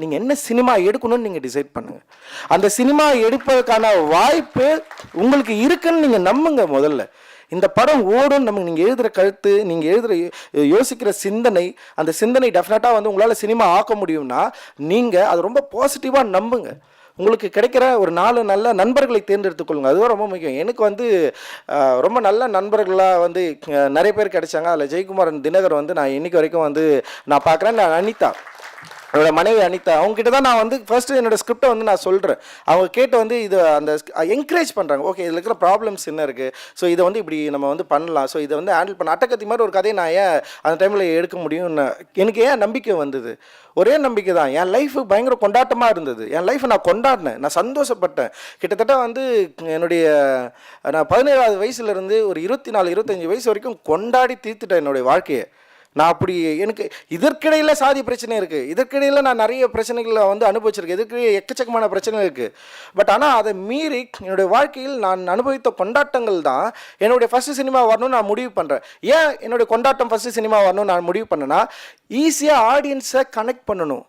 நீங்கள் என்ன சினிமா எடுக்கணும்னு நீங்கள் டிசைட் பண்ணுங்கள். அந்த சினிமா எடுப்பதற்கான வாய்ப்பு உங்களுக்கு இருக்குன்னு நீங்கள் நம்புங்க. முதல்ல இந்த படம் ஓடும். நமக்கு நீங்கள் எழுதுகிற கருத்து, நீங்கள் எழுதுகிற யோசிக்கிற சிந்தனை, அந்த சிந்தனை டெஃபினட்டாக வந்து உங்களால் சினிமா ஆக்க முடியும்னா நீங்கள் அது ரொம்ப பாசிட்டிவாக நம்புங்க. உங்களுக்கு கிடைக்கிற ஒரு 4 நல்ல நண்பர்களை தேர்ந்தெடுத்துக்கொள்ளுங்க. அதுவும் ரொம்ப முக்கியம். எனக்கு வந்து ரொம்ப நல்ல நண்பர்களாக வந்து நிறைய பேர் கிடைச்சாங்க. அதில் ஜெயக்குமாரன், தினகர் வந்து நான் இன்னைக்கு வரைக்கும் வந்து நான் பார்க்குறேன். அனிதா, என்னோட மனைவி அனிதா, அவங்ககிட்ட தான் நான் வந்து ஃபர்ஸ்ட்டு என்னோடய ஸ்கிரிப்டை வந்து நான் சொல்கிறேன். அவங்க கேட்டு வந்து இது அந்த என்கரேஜ் பண்ணுறாங்க. ஓகே, இதில் இருக்கிற ப்ராப்ளம்ஸ் என்ன இருக்குது, ஸோ இதை வந்து இப்படி நம்ம வந்து பண்ணலாம், ஸோ இதை வந்து ஹேண்டில் பண்ண அட்டக்கத்தி மாதிரி ஒரு கதையை நான் ஏன் அந்த டைமில் எடுக்க முடியும்னு எனக்கு ஏன் நம்பிக்கை வந்தது. ஒரே நம்பிக்கை தான். என் லைஃபு பயங்கர கொண்டாட்டமாக இருந்தது. என் லைஃப்பை நான் கொண்டாடினேன், நான் சந்தோஷப்பட்டேன். கிட்டத்தட்ட வந்து என்னுடைய நான் 17வது வயசுலேருந்து ஒரு 24, 25 வயசு வரைக்கும் கொண்டாடி தீர்த்துட்டேன் என்னுடைய வாழ்க்கையை. நான் அப்படி எனக்கு இதற்கிடையில் சாதி பிரச்சனை இருக்குது, இதற்கிடையில் நான் நிறைய பிரச்சனைகளை வந்து அனுபவிச்சிருக்கேன், இதற்கிடையே எக்கச்சக்கமான பிரச்சனை இருக்குது. பட் ஆனால் அதை மீறி என்னுடைய வாழ்க்கையில் நான் அனுபவித்த கொண்டாட்டங்கள் தான் என்னுடைய ஃபஸ்ட்டு சினிமா வரணும்னு நான் முடிவு பண்ணுறேன். ஏன் என்னுடைய கொண்டாட்டம் ஃபஸ்ட்டு சினிமா வரணும்னு நான் முடிவு பண்ணேன்னா, ஈஸியாக ஆடியன்ஸை கனெக்ட் பண்ணணும்.